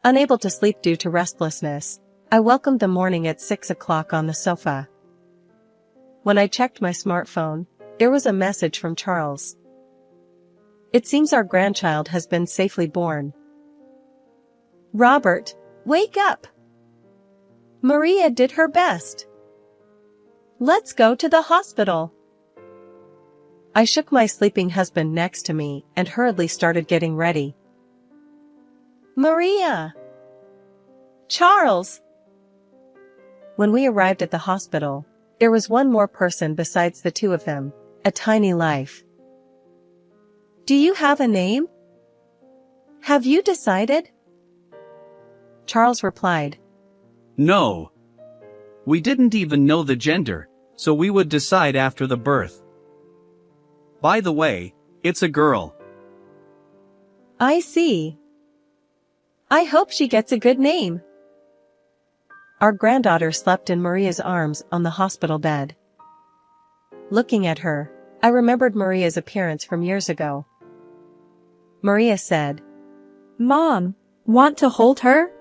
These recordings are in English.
Unable to sleep due to restlessness, I welcomed the morning at 6 o'clock on the sofa. When I checked my smartphone, there was a message from Charles. It seems our grandchild has been safely born. Robert, wake up! Maria did her best. Let's go to the hospital. I shook my sleeping husband next to me and hurriedly started getting ready. Maria! Charles! When we arrived at the hospital, there was one more person besides the two of them, a tiny life. Do you have a name? Have you decided? Charles replied. No. We didn't even know the gender, so we would decide after the birth. By the way, it's a girl. I see. I hope she gets a good name. Our granddaughter slept in Maria's arms on the hospital bed. Looking at her, I remembered Maria's appearance from years ago. Maria said, Mom, want to hold her?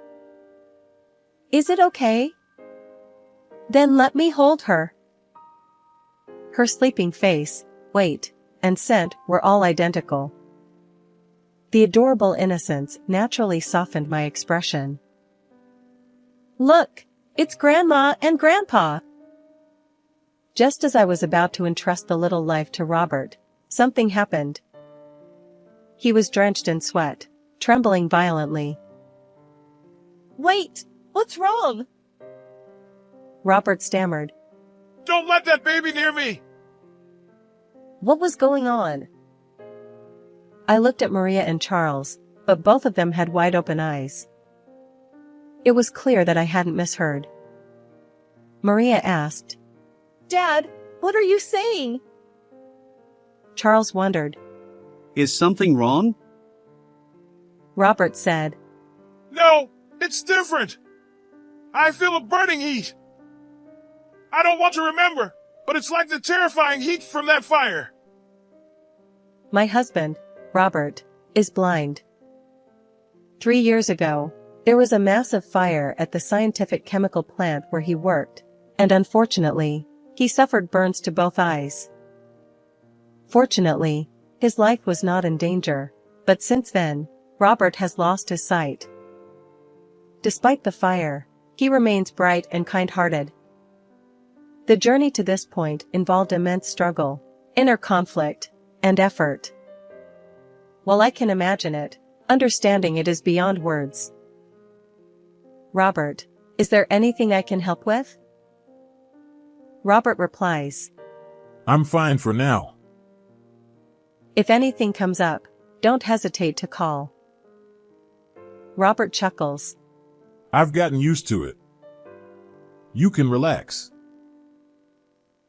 Is it okay? Then let me hold her. Her sleeping face, weight, and scent were all identical. The adorable innocence naturally softened my expression. Look, it's Grandma and Grandpa. Just as I was about to entrust the little life to Robert, something happened. He was drenched in sweat, trembling violently. Wait, what's wrong? Robert stammered. Don't let that baby near me! What was going on? I looked at Maria and Charles, but both of them had wide-open eyes. It was clear that I hadn't misheard. Maria asked, Dad, what are you saying? Charles wondered. Is something wrong? Robert said, No, it's different. I feel a burning heat. I don't want to remember, but it's like the terrifying heat from that fire. My husband, Robert, is blind. 3 years ago, there was a massive fire at the scientific chemical plant where he worked, and unfortunately, he suffered burns to both eyes. Fortunately, his life was not in danger, but since then, Robert has lost his sight. Despite the fire, he remains bright and kind-hearted. The journey to this point involved immense struggle, inner conflict, and effort. While I can imagine it, understanding it is beyond words. Robert, is there anything I can help with? Robert replies, I'm fine for now. If anything comes up, don't hesitate to call. Robert chuckles. I've gotten used to it. You can relax.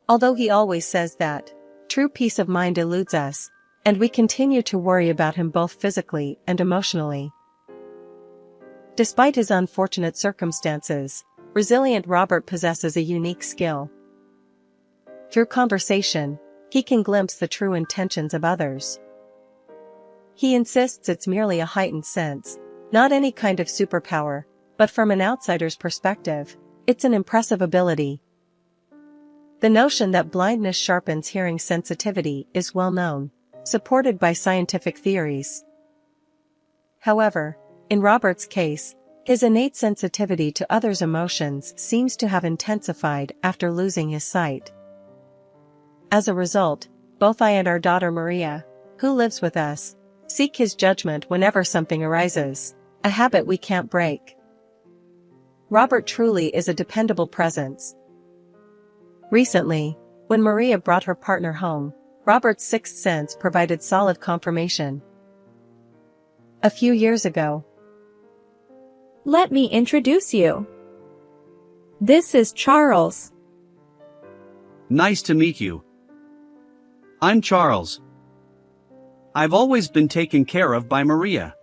Although he always says that, true peace of mind eludes us, and we continue to worry about him both physically and emotionally. Despite his unfortunate circumstances, resilient Robert possesses a unique skill. Through conversation, he can glimpse the true intentions of others. He insists it's merely a heightened sense, not any kind of superpower, but from an outsider's perspective, it's an impressive ability. The notion that blindness sharpens hearing sensitivity is well known, supported by scientific theories. However, in Robert's case, his innate sensitivity to others' emotions seems to have intensified after losing his sight. As a result, both I and our daughter Maria, who lives with us, seek his judgment whenever something arises, a habit we can't break. Robert truly is a dependable presence. Recently, when Maria brought her partner home, Robert's sixth sense provided solid confirmation. A few years ago. Let me introduce you. This is Charles. Nice to meet you. I'm Charles. I've always been taken care of by Maria.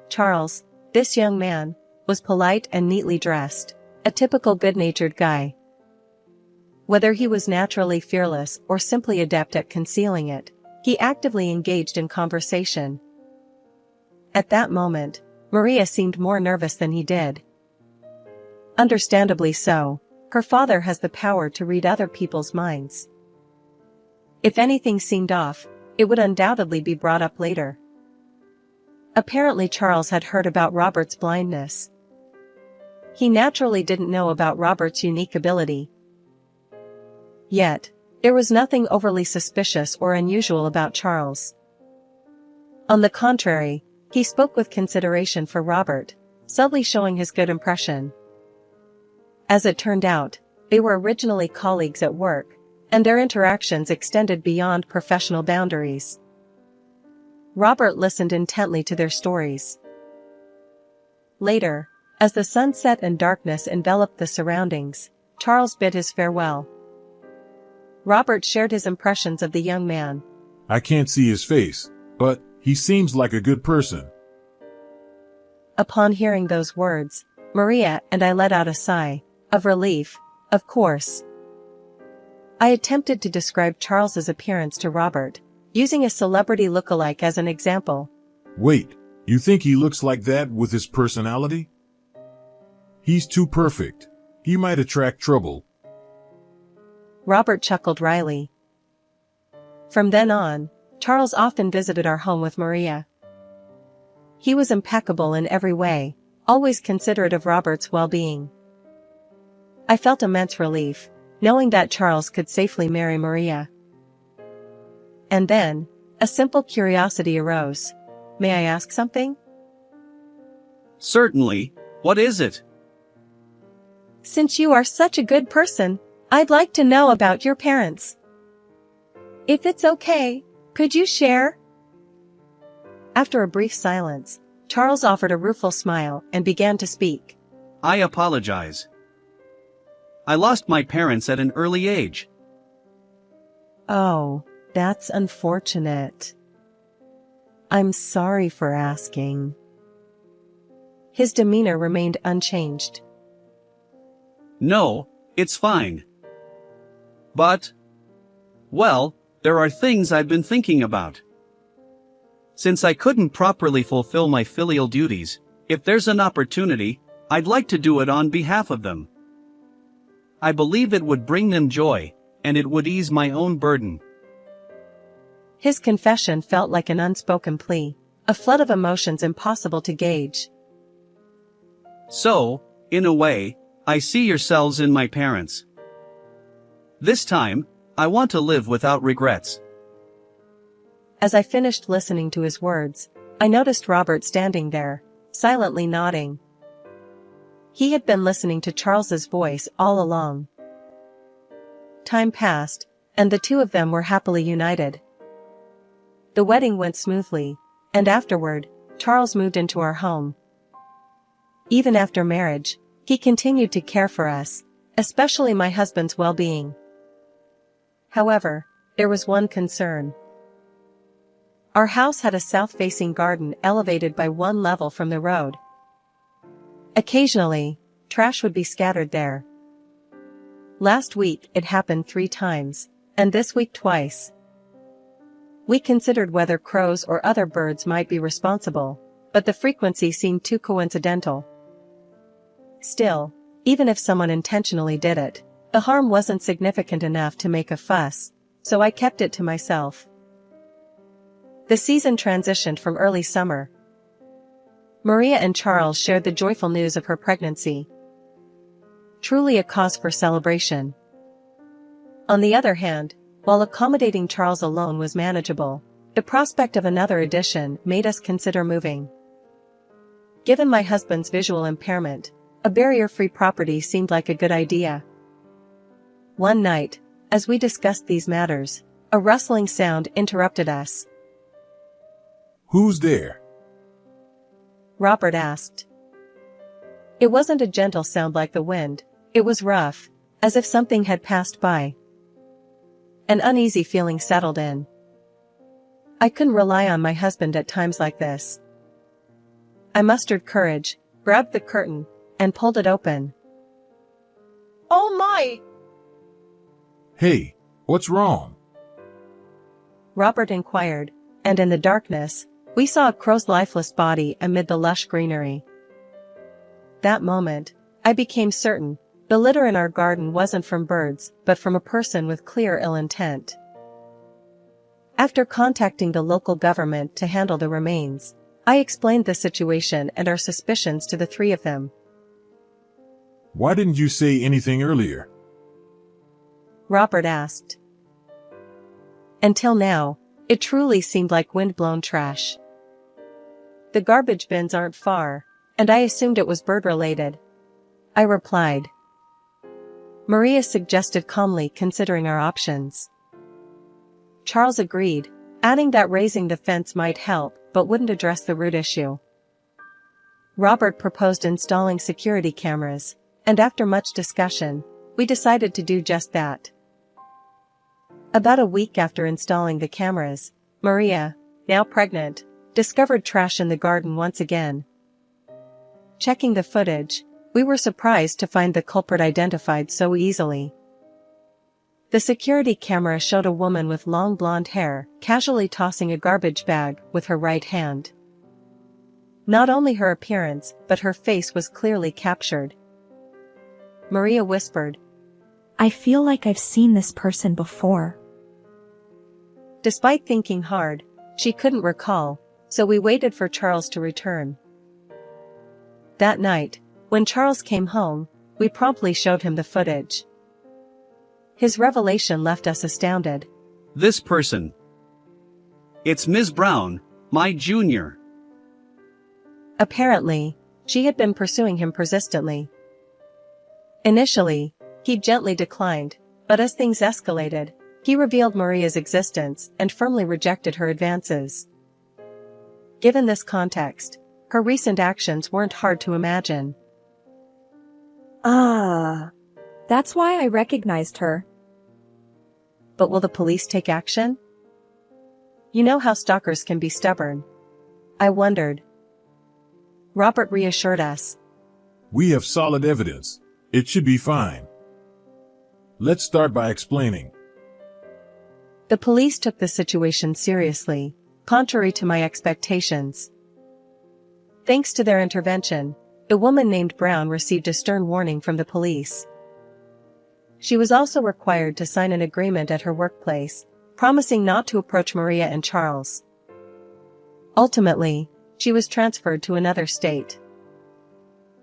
Charles, this young man, was polite and neatly dressed, a typical good-natured guy. Whether he was naturally fearless or simply adept at concealing it, he actively engaged in conversation. At that moment, Maria seemed more nervous than he did. Understandably so. Her father has the power to read other people's minds. If anything seemed off, it would undoubtedly be brought up later. Apparently Charles had heard about Robert's blindness. He naturally didn't know about Robert's unique ability. Yet, there was nothing overly suspicious or unusual about Charles. On the contrary, he spoke with consideration for Robert, subtly showing his good impression. As it turned out, they were originally colleagues at work, and their interactions extended beyond professional boundaries. Robert listened intently to their stories. Later, as the sun set and darkness enveloped the surroundings, Charles bid his farewell. Robert shared his impressions of the young man. I can't see his face, but he seems like a good person. Upon hearing those words, Maria and I let out a sigh of relief, of course. I attempted to describe Charles's appearance to Robert, using a celebrity look-alike as an example. Wait, you think he looks like that with his personality? He's too perfect. He might attract trouble. Robert chuckled wryly. From then on, Charles often visited our home with Maria. He was impeccable in every way, always considerate of Robert's well-being. I felt immense relief, knowing that Charles could safely marry Maria. And then, a simple curiosity arose. May I ask something? Certainly. What is it? Since you are such a good person, I'd like to know about your parents. If it's okay, could you share? After a brief silence, Charles offered a rueful smile and began to speak. I apologize. I lost my parents at an early age. Oh, that's unfortunate. I'm sorry for asking. His demeanor remained unchanged. No, it's fine. But, well, there are things I've been thinking about. Since I couldn't properly fulfill my filial duties, if there's an opportunity, I'd like to do it on behalf of them. I believe it would bring them joy, and it would ease my own burden. His confession felt like an unspoken plea, a flood of emotions impossible to gauge. So, in a way, I see yourselves in my parents. This time, I want to live without regrets. As I finished listening to his words, I noticed Robert standing there, silently nodding. He had been listening to Charles's voice all along. Time passed, and the two of them were happily united. The wedding went smoothly, and afterward, Charles moved into our home. Even after marriage, he continued to care for us, especially my husband's well-being. However, there was one concern. Our house had a south-facing garden elevated by one level from the road. Occasionally, trash would be scattered there. Last week it happened 3 times, and this week twice. We considered whether crows or other birds might be responsible, but the frequency seemed too coincidental. Still, even if someone intentionally did it, the harm wasn't significant enough to make a fuss, so I kept it to myself. The season transitioned from early summer. Maria and Charles shared the joyful news of her pregnancy. Truly a cause for celebration. On the other hand, while accommodating Charles alone was manageable, the prospect of another addition made us consider moving. Given my husband's visual impairment, a barrier-free property seemed like a good idea. One night, as we discussed these matters, a rustling sound interrupted us. Who's there? Robert asked. It wasn't a gentle sound like the wind, it was rough, as if something had passed by. An uneasy feeling settled in. I couldn't rely on my husband at times like this. I mustered courage, grabbed the curtain, and pulled it open. Oh my! Hey, what's wrong? Robert inquired, and in the darkness, We saw a crow's lifeless body amid the lush greenery. That moment, I became certain the litter in our garden wasn't from birds, but from a person with clear ill intent. After contacting the local government to handle the remains, I explained the situation and our suspicions to the three of them. Why didn't you say anything earlier? Robert asked. Until now, it truly seemed like wind-blown trash. The garbage bins aren't far, and I assumed it was bird-related. I replied. Maria suggested calmly, considering our options. Charles agreed, adding that raising the fence might help but wouldn't address the root issue. Robert proposed installing security cameras, and after much discussion, we decided to do just that. About a week after installing the cameras, Maria, now pregnant, discovered trash in the garden once again. Checking the footage, we were surprised to find the culprit identified so easily. The security camera showed a woman with long blonde hair casually tossing a garbage bag with her right hand. Not only her appearance, but her face was clearly captured. Maria whispered, I feel like I've seen this person before. Despite thinking hard, she couldn't recall, so we waited for Charles to return. That night, when Charles came home, we promptly showed him the footage. His revelation left us astounded. This person. It's Ms. Brown, my junior. Apparently, she had been pursuing him persistently. Initially, he gently declined, but as things escalated, he revealed Maria's existence and firmly rejected her advances. Given this context, her recent actions weren't hard to imagine. That's why I recognized her. But will the police take action? You know how stalkers can be stubborn. I wondered. Robert reassured us. We have solid evidence. It should be fine. Let's start by explaining. The police took the situation seriously, contrary to my expectations. Thanks to their intervention, a woman named Brown received a stern warning from the police. She was also required to sign an agreement at her workplace, promising not to approach Maria and Charles. Ultimately, she was transferred to another state.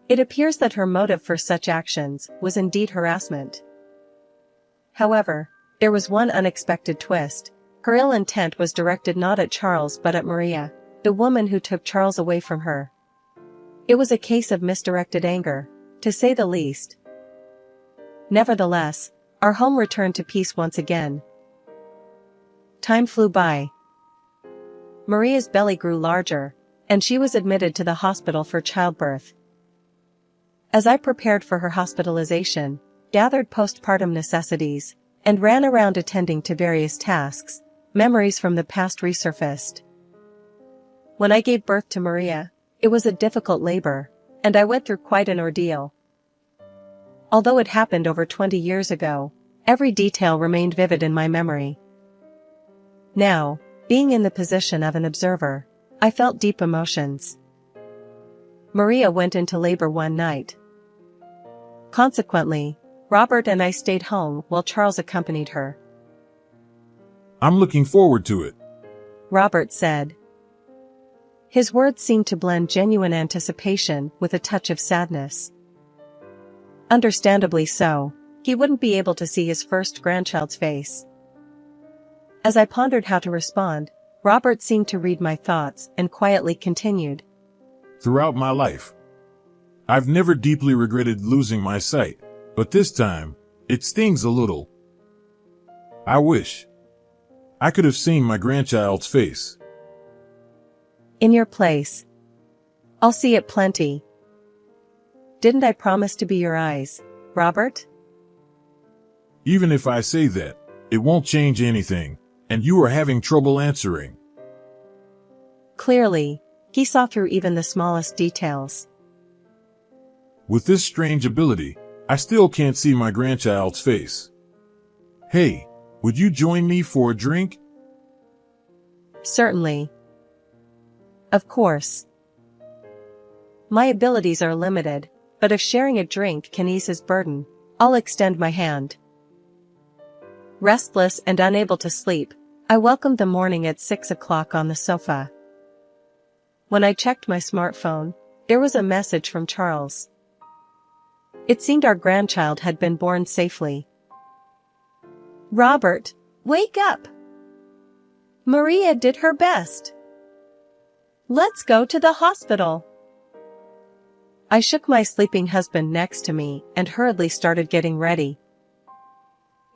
It appears that her motive for such actions was indeed harassment. However, there was one unexpected twist. Her ill intent was directed not at Charles but at Maria, the woman who took Charles away from her. It was a case of misdirected anger, to say the least. Nevertheless, our home returned to peace once again. Time flew by. Maria's belly grew larger, and she was admitted to the hospital for childbirth. As I prepared for her hospitalization, gathered postpartum necessities, and ran around attending to various tasks, memories from the past resurfaced. When I gave birth to Maria, it was a difficult labor, and I went through quite an ordeal. Although it happened over 20 years ago, every detail remained vivid in my memory. Now, being in the position of an observer, I felt deep emotions. Maria went into labor one night. Consequently, Robert and I stayed home while Charles accompanied her. I'm looking forward to it, Robert said. His words seemed to blend genuine anticipation with a touch of sadness. Understandably so, he wouldn't be able to see his first grandchild's face. As I pondered how to respond, Robert seemed to read my thoughts and quietly continued. Throughout my life, I've never deeply regretted losing my sight, but this time, it stings a little. I wish I could have seen my grandchild's face. In your place. I'll see it plenty. Didn't I promise to be your eyes, Robert? Even if I say that, it won't change anything, and you are having trouble answering. Clearly, he saw through even the smallest details. With this strange ability, I still can't see my grandchild's face. Hey, would you join me for a drink? Certainly. Of course. My abilities are limited, but if sharing a drink can ease his burden, I'll extend my hand. Restless and unable to sleep, I welcomed the morning at 6 o'clock on the sofa. When I checked my smartphone, there was a message from Charles. It seemed our grandchild had been born safely. Robert, wake up! Maria did her best. Let's go to the hospital. I shook my sleeping husband next to me and hurriedly started getting ready.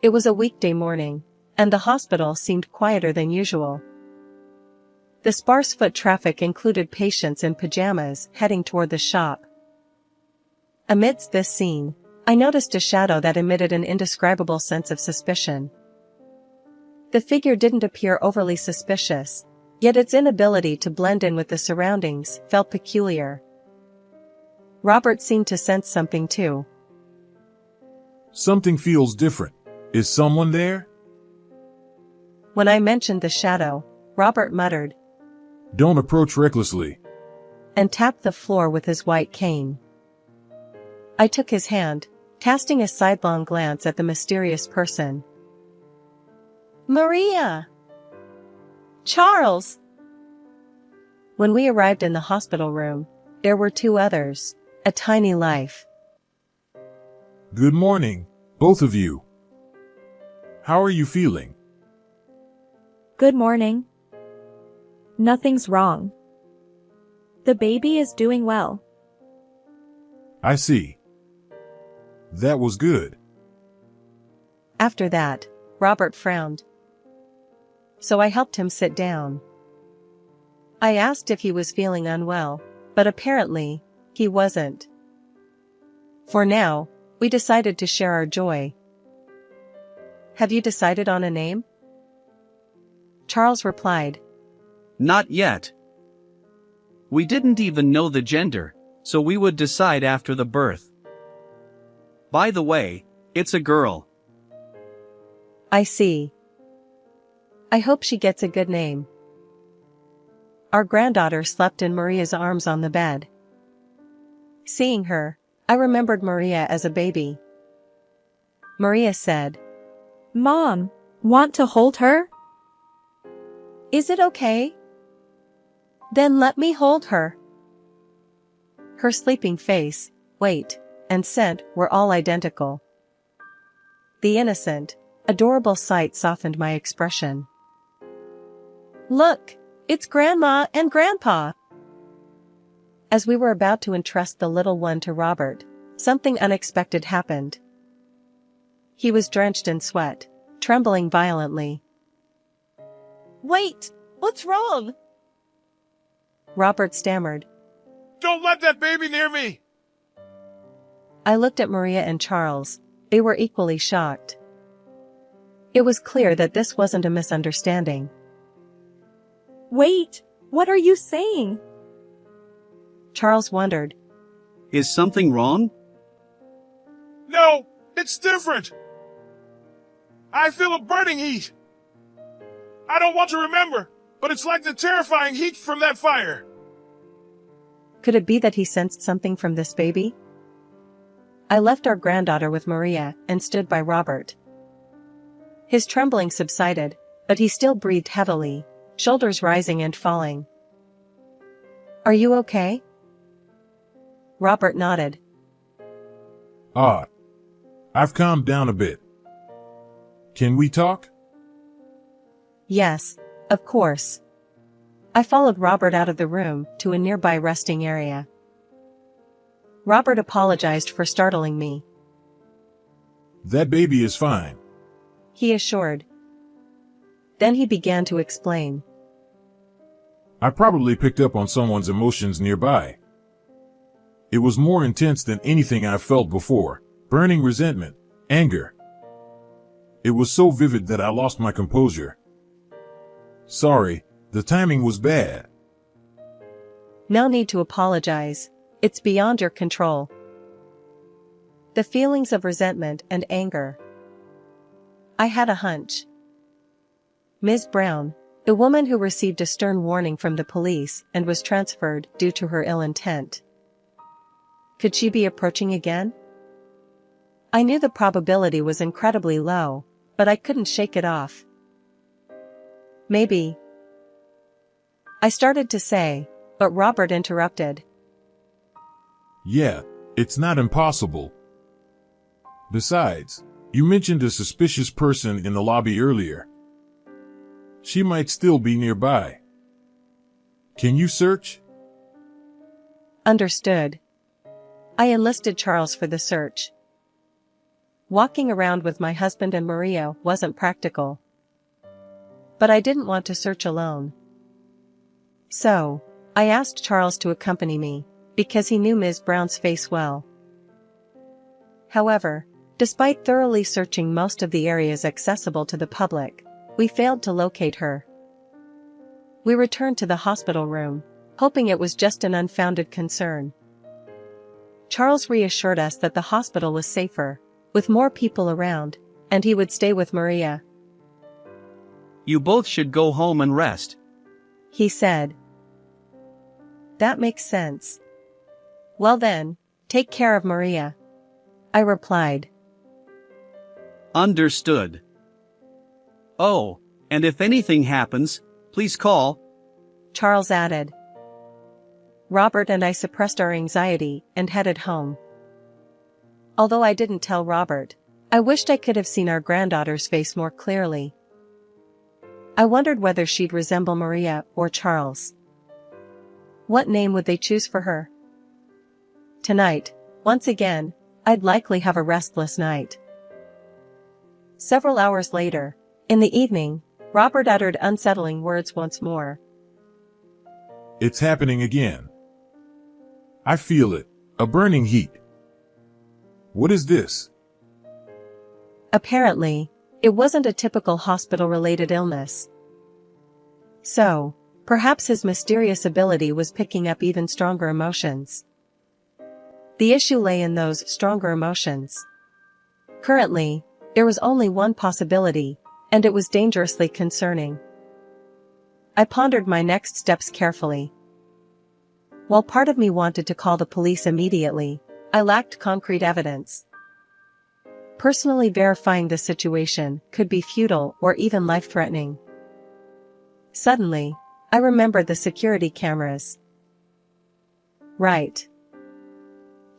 It was a weekday morning, and the hospital seemed quieter than usual. The sparse foot traffic included patients in pajamas heading toward the shop. Amidst this scene, I noticed a shadow that emitted an indescribable sense of suspicion. The figure didn't appear overly suspicious, yet its inability to blend in with the surroundings felt peculiar. Robert seemed to sense something too. Something feels different. Is someone there? When I mentioned the shadow, Robert muttered, "Don't approach recklessly," and tapped the floor with his white cane. I took his hand, casting a sidelong glance at the mysterious person. Maria! Charles! When we arrived in the hospital room, there were two others, a tiny life. Good morning, both of you. How are you feeling? Good morning. Nothing's wrong. The baby is doing well. I see. That was good. After that, Robert frowned. So I helped him sit down. I asked if he was feeling unwell, but apparently, he wasn't. For now, we decided to share our joy. Have you decided on a name? Charles replied. Not yet. We didn't even know the gender, so we would decide after the birth. By the way, it's a girl. I see. I hope she gets a good name. Our granddaughter slept in Maria's arms on the bed. Seeing her, I remembered Maria as a baby. Maria said, Mom, want to hold her? Is it okay? Then let me hold her. Her sleeping face, weight, and scent were all identical. The innocent, adorable sight softened my expression. Look, it's Grandma and Grandpa. As we were about to entrust the little one to Robert, something unexpected happened. He was drenched in sweat, trembling violently. Wait, what's wrong? Robert stammered. Don't let that baby near me! I looked at Maria and Charles. They were equally shocked. It was clear that this wasn't a misunderstanding. Wait, what are you saying? Charles wondered. Is something wrong? No, it's different. I feel a burning heat. I don't want to remember, but it's like the terrifying heat from that fire. Could it be that he sensed something from this baby? I left our granddaughter with Maria and stood by Robert. His trembling subsided, but he still breathed heavily, shoulders rising and falling. Are you okay? Robert nodded. I've calmed down a bit. Can we talk? Yes, of course. I followed Robert out of the room to a nearby resting area. Robert apologized for startling me. That baby is fine, he assured. Then he began to explain. I probably picked up on someone's emotions nearby. It was more intense than anything I've felt before. Burning resentment, anger. It was so vivid that I lost my composure. Sorry, the timing was bad. No need to apologize. It's beyond your control. The feelings of resentment and anger. I had a hunch. Ms. Brown, The woman who received a stern warning from the police and was transferred due to her ill intent. Could she be approaching again? I knew the probability was incredibly low, but I couldn't shake it off. Maybe. I started to say, but Robert interrupted. Yeah, it's not impossible. Besides, you mentioned a suspicious person in the lobby earlier. She might still be nearby. Can you search? Understood. I enlisted Charles for the search. Walking around with my husband and Maria wasn't practical. But I didn't want to search alone. So, I asked Charles to accompany me, because he knew Ms. Brown's face well. However, despite thoroughly searching most of the areas accessible to the public, we failed to locate her. We returned to the hospital room, hoping it was just an unfounded concern. Charles reassured us that the hospital was safer, with more people around, and he would stay with Maria. You both should go home and rest, he said. That makes sense. Well then, take care of Maria, I replied. Understood. Oh, and if anything happens, please call, Charles added. Robert and I suppressed our anxiety and headed home. Although I didn't tell Robert, I wished I could have seen our granddaughter's face more clearly. I wondered whether she'd resemble Maria or Charles. What name would they choose for her? Tonight, once again, I'd likely have a restless night. Several hours later, in the evening, Robert uttered unsettling words once more. It's happening again. I feel it, a burning heat. What is this? Apparently, it wasn't a typical hospital-related illness. So, perhaps his mysterious ability was picking up even stronger emotions. The issue lay in those stronger emotions. Currently, there was only one possibility, and it was dangerously concerning. I pondered my next steps carefully. While part of me wanted to call the police immediately, I lacked concrete evidence. Personally verifying the situation could be futile or even life-threatening. Suddenly, I remembered the security cameras. Right.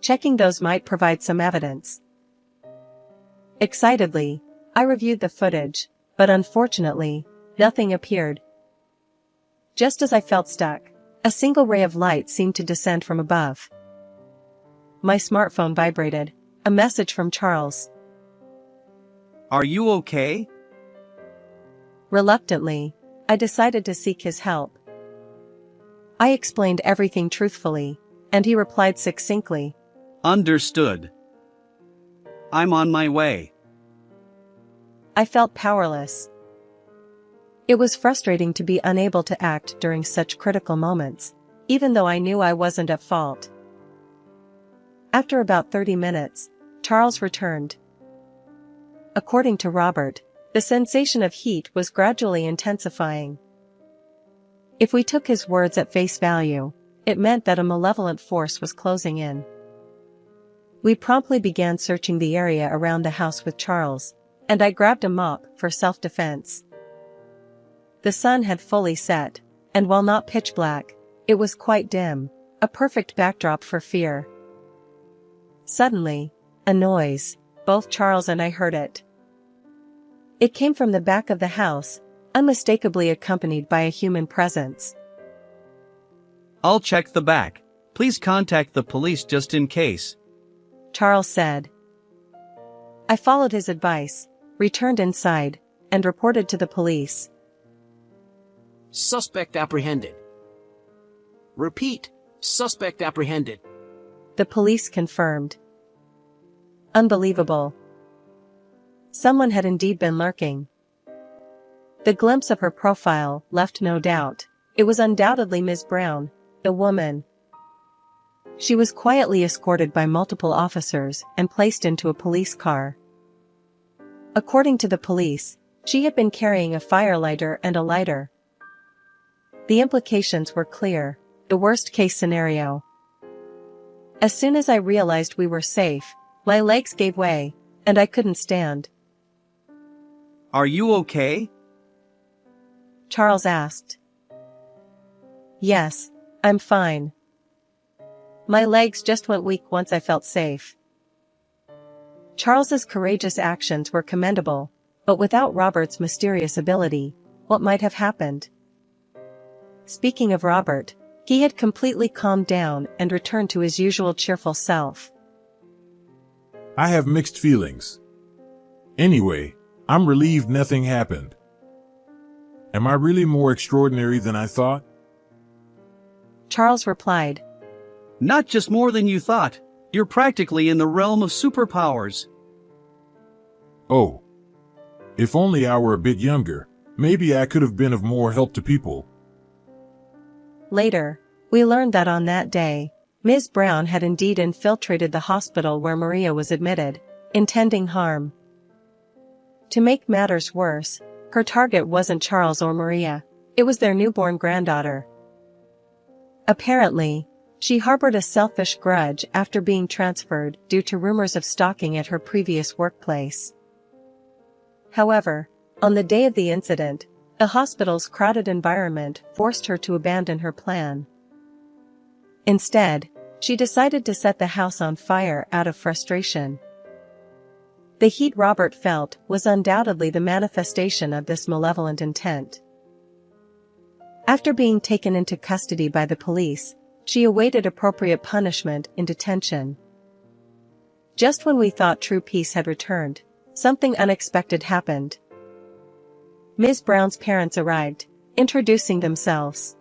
Checking those might provide some evidence. Excitedly, I reviewed the footage, but unfortunately, nothing appeared. Just as I felt stuck, a single ray of light seemed to descend from above. My smartphone vibrated, a message from Charles. Are you okay? Reluctantly, I decided to seek his help. I explained everything truthfully, and he replied succinctly. Understood. I'm on my way. I felt powerless. It was frustrating to be unable to act during such critical moments, even though I knew I wasn't at fault. After about 30 minutes, Charles returned. According to Robert, the sensation of heat was gradually intensifying. If we took his words at face value, it meant that a malevolent force was closing in. We promptly began searching the area around the house with Charles, and I grabbed a mop for self-defense. The sun had fully set, and while not pitch black, it was quite dim, a perfect backdrop for fear. Suddenly, a noise, both Charles and I heard it. It came from the back of the house, unmistakably accompanied by a human presence. I'll check the back. Please contact the police just in case, Charles said. I followed his advice, returned inside, and reported to the police. Suspect apprehended. Repeat, suspect apprehended. The police confirmed. Unbelievable. Someone had indeed been lurking. The glimpse of her profile left no doubt. It was undoubtedly Ms. Brown, the woman. She was quietly escorted by multiple officers and placed into a police car. According to the police, she had been carrying a firelighter and a lighter. The implications were clear, the worst-case scenario. As soon as I realized we were safe, my legs gave way, and I couldn't stand. Are you okay? Charles asked. Yes, I'm fine. My legs just went weak once I felt safe. Charles's courageous actions were commendable, but without Robert's mysterious ability, what might have happened? Speaking of Robert, he had completely calmed down and returned to his usual cheerful self. I have mixed feelings. Anyway, I'm relieved nothing happened. Am I really more extraordinary than I thought? Charles replied. Not just more than you thought. You're practically in the realm of superpowers. Oh. If only I were a bit younger, maybe I could have been of more help to people. Later, we learned that on that day, Ms. Brown had indeed infiltrated the hospital where Maria was admitted, intending harm. To make matters worse, her target wasn't Charles or Maria, it was their newborn granddaughter. Apparently, she harbored a selfish grudge after being transferred due to rumors of stalking at her previous workplace. However, on the day of the incident, the hospital's crowded environment forced her to abandon her plan. Instead, she decided to set the house on fire out of frustration. The heat Robert felt was undoubtedly the manifestation of this malevolent intent. After being taken into custody by the police, she awaited appropriate punishment in detention. Just when we thought true peace had returned, something unexpected happened. Ms. Brown's parents arrived, introducing themselves.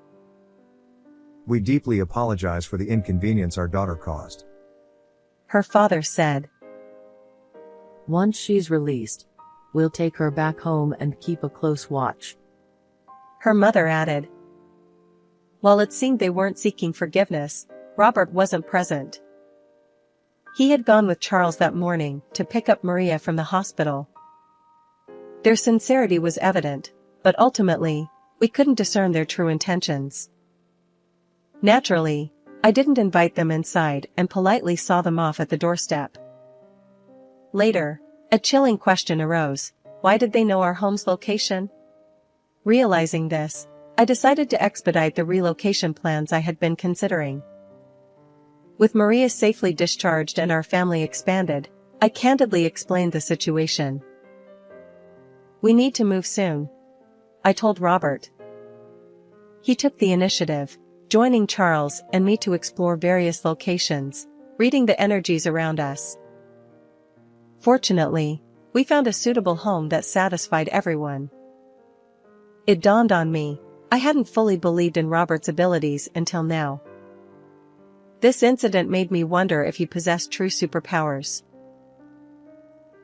We deeply apologize for the inconvenience our daughter caused. Her father said. Once she's released, we'll take her back home and keep a close watch. Her mother added. While it seemed they weren't seeking forgiveness, Robert wasn't present. He had gone with Charles that morning to pick up Maria from the hospital. Their sincerity was evident, but ultimately, we couldn't discern their true intentions. Naturally, I didn't invite them inside and politely saw them off at the doorstep. Later, a chilling question arose: why did they know our home's location? Realizing this, I decided to expedite the relocation plans I had been considering. With Maria safely discharged and our family expanded, I candidly explained the situation. We need to move soon, I told Robert. He took the initiative, joining Charles and me to explore various locations, reading the energies around us. Fortunately, we found a suitable home that satisfied everyone. It dawned on me, I hadn't fully believed in Robert's abilities until now. This incident made me wonder if he possessed true superpowers.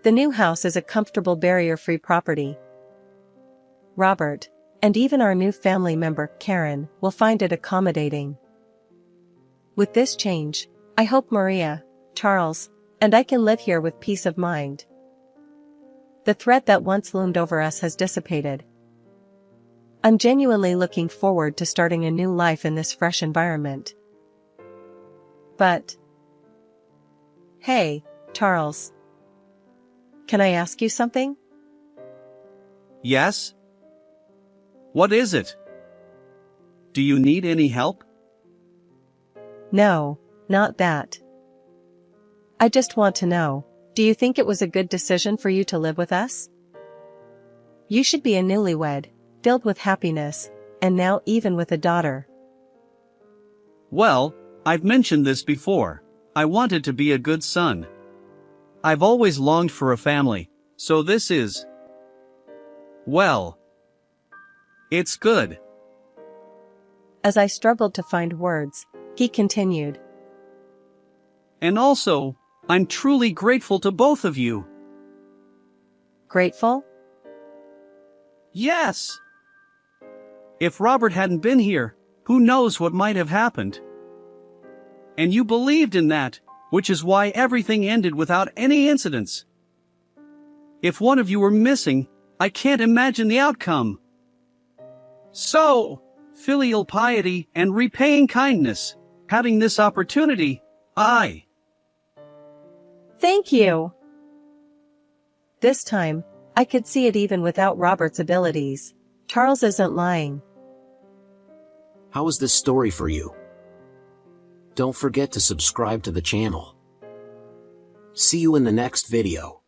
The new house is a comfortable barrier-free property. Robert, and even our new family member, Karen, will find it accommodating. With this change, I hope Maria, Charles, and I can live here with peace of mind. The threat that once loomed over us has dissipated. I'm genuinely looking forward to starting a new life in this fresh environment. But... Hey, Charles. Can I ask you something? Yes? What is it? Do you need any help? No, not that. I just want to know, do you think it was a good decision for you to live with us? You should be a newlywed, filled with happiness, and now even with a daughter. Well, I've mentioned this before. I wanted to be a good son. I've always longed for a family, so this is... well... it's good. As I struggled to find words, he continued. And also, I'm truly grateful to both of you. Grateful? Yes! If Robert hadn't been here, who knows what might have happened? And you believed in that, which is why everything ended without any incidents. If one of you were missing, I can't imagine the outcome. So, filial piety, and repaying kindness. Having this opportunity, I. Thank you. This time, I could see it even without Robert's abilities. Charles isn't lying. How was this story for you? Don't forget to subscribe to the channel. See you in the next video.